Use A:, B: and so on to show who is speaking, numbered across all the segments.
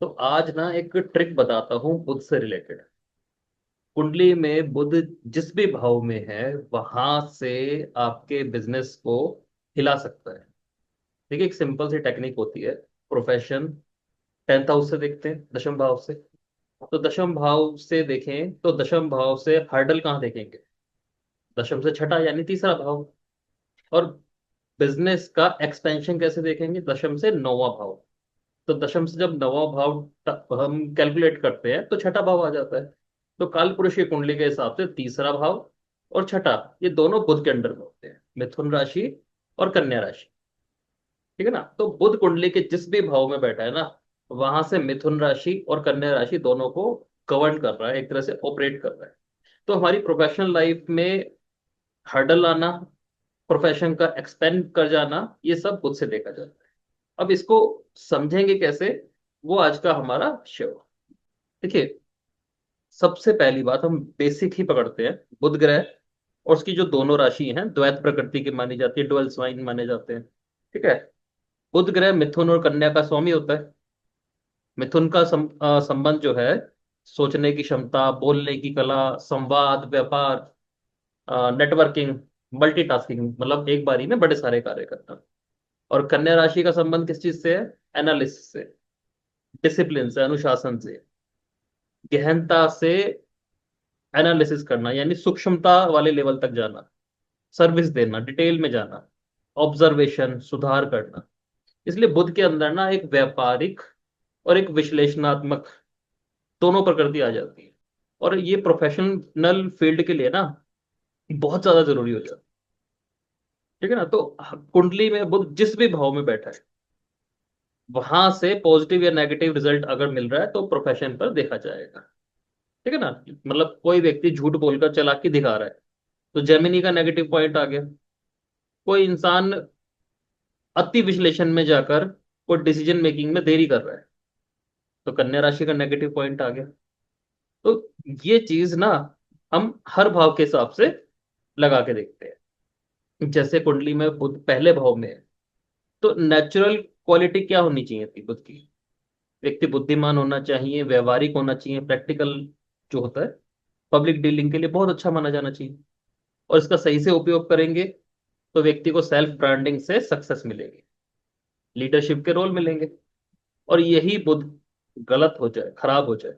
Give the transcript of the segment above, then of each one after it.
A: तो आज ना एक ट्रिक बताता हूँ बुध से रिलेटेड। कुंडली में बुध जिस भी भाव में है वहां से आपके बिजनेस को हिला सकता है। देखिए, एक सिंपल सी टेक्निक होती है। प्रोफेशन 10th हाउस से देखते हैं, दशम भाव से। तो दशम भाव से देखें तो दशम भाव से हर्डल कहाँ देखेंगे? दशम से छठा यानी तीसरा भाव। और बिजनेस का एक्सपेंशन कैसे देखेंगे? दशम से नौवां भाव। तो दशम से जब नवा भाव हम कैलकुलेट करते हैं तो छठा भाव आ जाता है। तो काल पुरुष की कुंडली के हिसाब से तीसरा भाव और छठा, ये दोनों बुध के अंडर में होते हैं, मिथुन राशि और कन्या राशि। ठीक है ना? तो बुध कुंडली के जिस भी भाव में बैठा है ना, वहां से मिथुन राशि और कन्या राशि दोनों को गवर्न कर रहा है, एक तरह से ऑपरेट कर रहा है। तो हमारी प्रोफेशनल लाइफ में हर्डल आना, प्रोफेशन का एक्सपेंड कर जाना, ये सब बुध से देखा जाता है। अब इसको समझेंगे कैसे, वो आज का हमारा शो। देखिए, सबसे पहली बात हम बेसिक ही पकड़ते हैं। बुध ग्रह और उसकी जो दोनों राशि हैं द्वैत प्रकृति की मानी जाती है, डुअल साइन माने जाते हैं। ठीक है? बुध ग्रह मिथुन और कन्या का स्वामी होता है। मिथुन का संबंध जो है, सोचने की क्षमता, बोलने की कला, संवाद, व्यापार, नेटवर्किंग, मल्टीटास्किंग, मतलब एक बारी में बड़े सारे कार्य करना। और कन्या राशि का संबंध किस चीज से है? एनालिसिस से, डिसिप्लिन से, अनुशासन से, गहनता से एनालिसिस करना, यानी सूक्ष्मता वाले लेवल तक जाना, सर्विस देना, डिटेल में जाना, ऑब्जर्वेशन, सुधार करना। इसलिए बुद्ध के अंदर ना एक व्यापारिक और एक विश्लेषणात्मक दोनों प्रकृति आ जाती है। और ये प्रोफेशनल फील्ड के लिए ना बहुत ज्यादा जरूरी हो जाता है। ठीक है ना? तो कुंडली में बुद्ध जिस भी भाव में बैठा है वहां से पॉजिटिव या नेगेटिव रिजल्ट अगर मिल रहा है तो प्रोफेशन पर देखा जाएगा। ठीक है ना? मतलब कोई व्यक्ति झूठ बोलकर चालाकी दिखा रहा है तो जेमिनी का नेगेटिव पॉइंट आ गया। कोई इंसान अति विश्लेषण में जाकर कोई डिसीजन मेकिंग में देरी कर रहा है तो कन्या राशि का नेगेटिव पॉइंट आ गया। तो ये चीज ना हम हर भाव के हिसाब से लगा के देखते हैं। जैसे कुंडली में बुध पहले भाव में है, तो नेचुरल क्वालिटी क्या होनी चाहिए थी बुध की? व्यक्ति बुद्धिमान होना चाहिए, व्यवहारिक होना चाहिए, प्रैक्टिकल जो होता है, पब्लिक डीलिंग के लिए बहुत अच्छा माना जाना चाहिए। और इसका सही से उपयोग करेंगे तो व्यक्ति को सेल्फ ब्रांडिंग से सक्सेस मिलेगी, लीडरशिप के रोल मिलेंगे। और यही बुध गलत हो जाए, खराब हो जाए,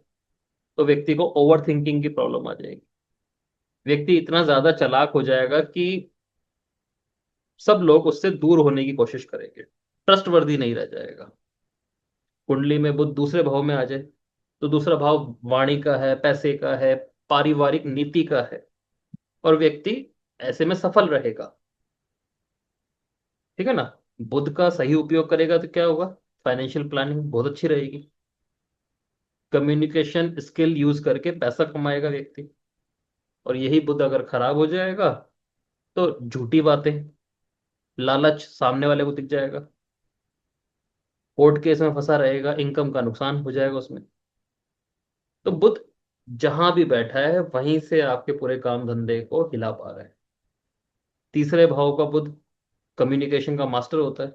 A: तो व्यक्ति को ओवर थिंकिंग की प्रॉब्लम आ जाएगी। व्यक्ति इतना ज्यादा चालाक हो जाएगा कि सब लोग उससे दूर होने की कोशिश करेंगे, ट्रस्टवर्दी नहीं रह जाएगा। कुंडली में बुध दूसरे भाव में आ जाए तो दूसरा भाव वाणी का है, पैसे का है, पारिवारिक नीति का है। और व्यक्ति ऐसे में सफल रहेगा। ठीक है ना? बुध का सही उपयोग करेगा तो क्या होगा? फाइनेंशियल प्लानिंग बहुत अच्छी रहेगी। कम्युनिकेशन स्किल यूज करके पैसा कमाएगा व्यक्ति। और यही बुध अगर खराब हो जाएगा तो झूठी बातें, लालच सामने वाले को दिख जाएगा, कोर्ट केस में फंसा रहेगा, इनकम का नुकसान हो जाएगा उसमें। तो बुध जहां भी बैठा है वहीं से आपके पूरे काम धंधे को हिला पा रहा है। तीसरे भाव का बुध कम्युनिकेशन का मास्टर होता है।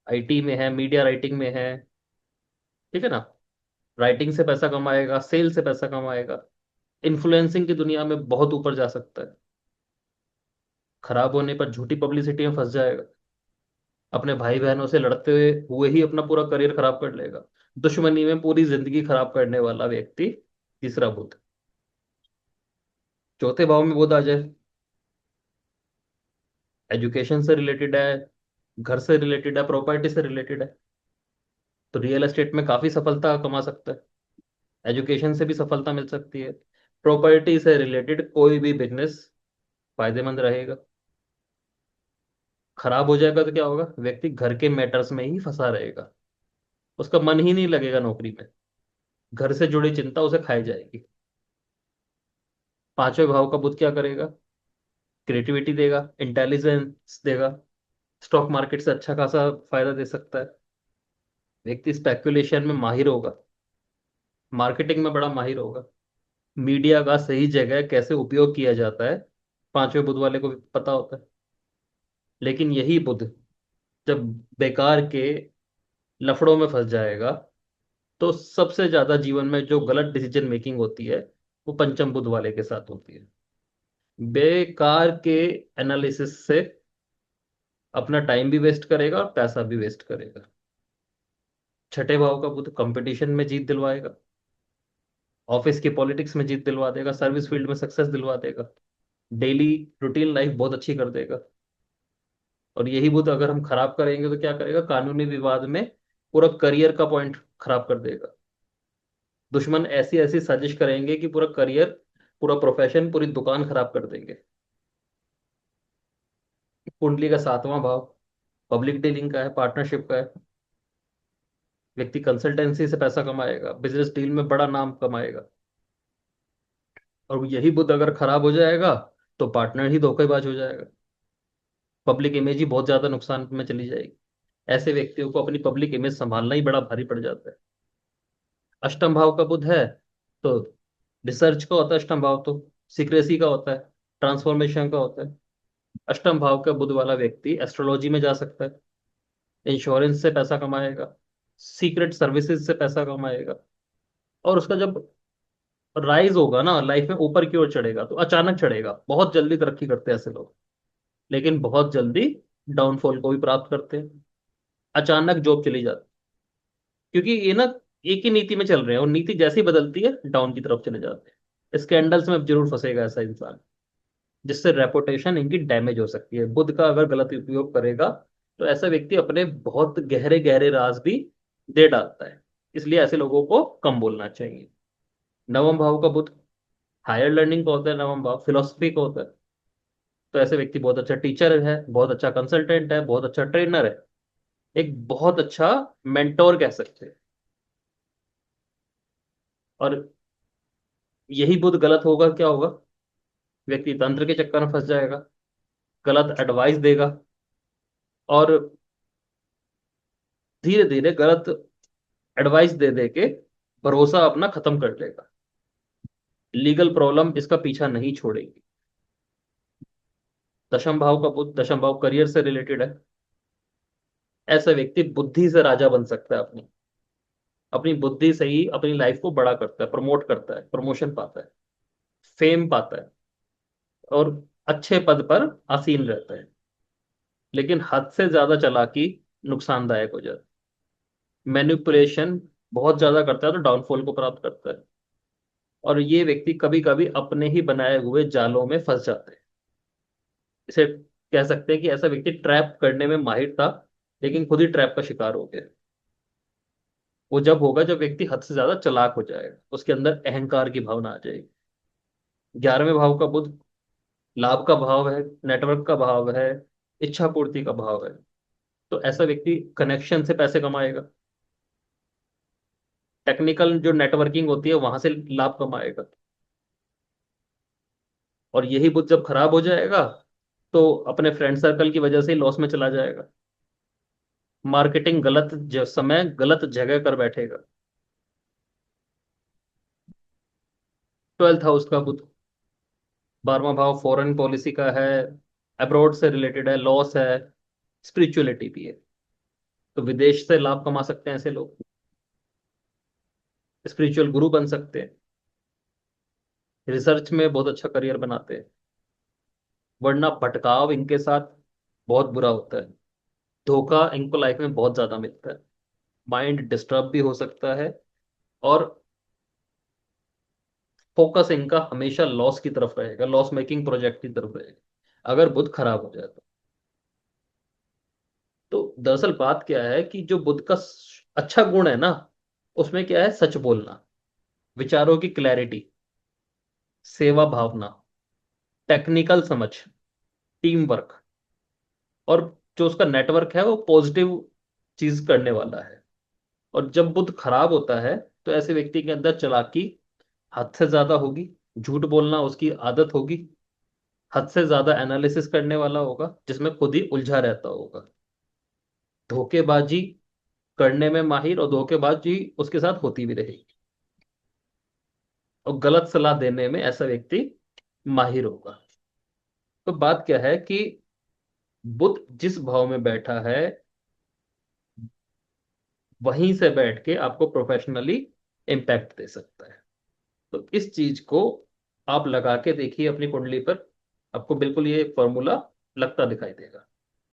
A: आईटी में है, मीडिया राइटिंग में है। ठीक है ना? राइटिंग से पैसा कमाएगा, सेल से पैसा कमाएगा, इन्फ्लुएंसिंग की दुनिया में बहुत ऊपर जा सकता है। खराब होने पर झूठी पब्लिसिटी में फंस जाएगा, अपने भाई बहनों से लड़ते हुए ही अपना पूरा करियर खराब कर लेगा। दुश्मनी में पूरी जिंदगी खराब करने वाला व्यक्ति तीसरा बुध। चौथे भाव में बुध आ जाए, एजुकेशन से रिलेटेड है, घर से रिलेटेड है, प्रॉपर्टी से रिलेटेड है, तो रियल एस्टेट में काफी सफलता कमा सकता है। एजुकेशन से भी सफलता मिल सकती है। प्रॉपर्टी से रिलेटेड कोई भी बिजनेस फायदेमंद रहेगा। खराब हो जाएगा तो क्या होगा? व्यक्ति घर के मैटर्स में ही फंसा रहेगा, उसका मन ही नहीं लगेगा नौकरी में, घर से जुड़ी चिंता उसे खाई जाएगी। पांचवें भाव का बुध क्या करेगा? क्रिएटिविटी देगा, इंटेलिजेंस देगा, स्टॉक मार्केट से अच्छा खासा फायदा दे सकता है। व्यक्ति स्पेकुलेशन में माहिर होगा, मार्केटिंग में बड़ा माहिर होगा, मीडिया का सही जगह कैसे उपयोग किया जाता है पांचवें बुध वाले को भी पता होता है। लेकिन यही बुध जब बेकार के लफड़ों में फंस जाएगा तो सबसे ज्यादा जीवन में जो गलत डिसीजन मेकिंग होती है वो पंचम बुद्ध वाले के साथ होती है। बेकार के एनालिसिस से अपना टाइम भी वेस्ट करेगा और पैसा भी वेस्ट करेगा। छठे भाव का बुद्ध कंपटीशन में जीत दिलवाएगा, ऑफिस की पॉलिटिक्स में जीत दिलवा देगा, सर्विस फील्ड में सक्सेस दिलवा देगा, डेली रूटीन लाइफ बहुत अच्छी कर देगा। और यही बुद्ध अगर हम खराब करेंगे तो क्या करेगा, कानूनी विवाद में पूरा करियर का पॉइंट खराब कर देगा। दुश्मन ऐसी ऐसी साजिश करेंगे कि पूरा करियर, पूरा प्रोफेशन, पूरी दुकान खराब कर देंगे। कुंडली का सातवां भाव पब्लिक डीलिंग का है, पार्टनरशिप का है। व्यक्ति कंसल्टेंसी से पैसा कमाएगा, बिजनेस डील में बड़ा नाम कमाएगा। और यही बुद्ध अगर खराब हो जाएगा तो पार्टनर ही धोखेबाज हो जाएगा, पब्लिक इमेज ही बहुत ज्यादा नुकसान में चली जाएगी। ऐसे व्यक्तियों को अपनी पब्लिक इमेज संभालना ही बड़ा भारी पड़ जाता है। अष्टम भाव का बुध है तो रिसर्च का होता है, अष्टम भाव तो सीक्रेसी का होता है, ट्रांसफॉर्मेशन का होता है। अष्टम भाव का बुध वाला व्यक्ति एस्ट्रोलॉजी में जा सकता है, इंश्योरेंस से पैसा कमाएगा, सीक्रेट सर्विसेज से पैसा कमाएगा। और उसका जब राइज होगा ना, लाइफ में ऊपर की ओर चढ़ेगा तो अचानक चढ़ेगा। बहुत जल्दी तरक्की करते हैं ऐसे लोग, लेकिन बहुत जल्दी डाउनफॉल को भी प्राप्त करते हैं। अचानक जॉब चली जाती, क्योंकि ये ना एक ही नीति में चल रहे हैं और नीति जैसे ही बदलती है डाउन की तरफ चले जाते हैं। स्कैंडल्स में अब जरूर फंसेगा ऐसा इंसान, जिससे रेपुटेशन इनकी डैमेज हो सकती है। बुद्ध का अगर गलत उपयोग करेगा तो ऐसा व्यक्ति अपने बहुत गहरे गहरे राज भी दे डालता है। इसलिए ऐसे लोगों को कम बोलना चाहिए। नवम भाव का बुद्ध हायर लर्निंग का होता है, नवम भाव फिलोसफी का होता है। तो ऐसे व्यक्ति बहुत अच्छा टीचर है, बहुत अच्छा कंसल्टेंट है, बहुत अच्छा ट्रेनर है, एक बहुत अच्छा मेंटोर कह सकते हैं। और यही बुद्ध गलत होगा क्या होगा, व्यक्ति तंत्र के चक्कर में फंस जाएगा, गलत एडवाइस देगा और धीरे धीरे गलत एडवाइस दे दे के भरोसा अपना खत्म कर लेगा। लीगल प्रॉब्लम इसका पीछा नहीं छोड़ेगी। दशम भाव का बुद्ध, दशम भाव करियर से रिलेटेड है। ऐसा व्यक्ति बुद्धि से राजा बन सकता है, अपनी अपनी बुद्धि से ही अपनी लाइफ को बड़ा करता है, प्रमोट करता है, प्रमोशन पाता है, फेम पाता है और अच्छे पद पर आसीन रहता है। लेकिन हद से ज्यादा चालाकी नुकसानदायक हो जाती है। मैनिपुलेशन बहुत ज्यादा करता है तो डाउनफॉल को प्राप्त करता है। और ये व्यक्ति कभी कभी अपने ही बनाए हुए जालों में फंस जाते हैं। इसे कह सकते हैं कि ऐसा व्यक्ति ट्रैप करने में माहिर था, लेकिन खुद ही ट्रैप का शिकार हो गया। वो जब होगा जब व्यक्ति हद से ज्यादा चालाक हो जाएगा, उसके अंदर अहंकार की भावना आ जाएगी। 11वें भाव का बुध लाभ का भाव है, नेटवर्क का भाव है, इच्छा पूर्ति का भाव है। तो ऐसा व्यक्ति कनेक्शन से पैसे कमाएगा, टेक्निकल जो नेटवर्किंग होती है वहां से लाभ कमाएगा। और यही बुध जब खराब हो जाएगा तो अपने फ्रेंड सर्कल की वजह से ही लॉस में चला जाएगा। मार्केटिंग गलत समय गलत जगह कर बैठेगा। 12th हाउस का बुध 12वां भाव फॉरेन पॉलिसी का है, अब्रॉड से रिलेटेड है, लॉस है, स्पिरिचुअलिटी भी है। तो विदेश से लाभ कमा सकते हैं ऐसे लोग, स्पिरिचुअल गुरु बन सकते हैं, रिसर्च में बहुत अच्छा करियर बनाते हैं। वरना भटकाव इनके साथ बहुत बुरा होता है, धोखा इनको लाइफ में बहुत ज्यादा मिलता है, माइंड डिस्टर्ब भी हो सकता है और फोकस इनका हमेशा लॉस की तरफ रहेगा, लॉस मेकिंग प्रोजेक्ट की तरफ रहेगा अगर बुध खराब हो जाए तो दरअसल बात क्या है कि जो बुध का अच्छा गुण है ना, उसमें क्या है, सच बोलना, विचारों की क्लैरिटी, सेवा भावना, टेक्निकल समझ, टीम वर्क। और जो उसका नेटवर्क है वो पॉजिटिव चीज करने वाला है। और जब बुध खराब होता है तो ऐसे व्यक्ति के अंदर चालाकी हद से ज्यादा होगी, झूठ बोलना उसकी आदत होगी, हद से ज्यादा एनालिसिस करने वाला होगा जिसमें खुद ही उलझा रहता होगा, धोखेबाजी करने में माहिर, और धोखेबाजी उसके साथ होती भी रहेगी। और गलत सलाह देने में ऐसा व्यक्ति माहिर होगा। तो बात क्या है कि बुध जिस भाव में बैठा है वहीं से बैठ के आपको प्रोफेशनली इम्पैक्ट दे सकता है। तो इस चीज को आप लगा के देखिए अपनी कुंडली पर, आपको बिल्कुल ये फॉर्मूला लगता दिखाई देगा।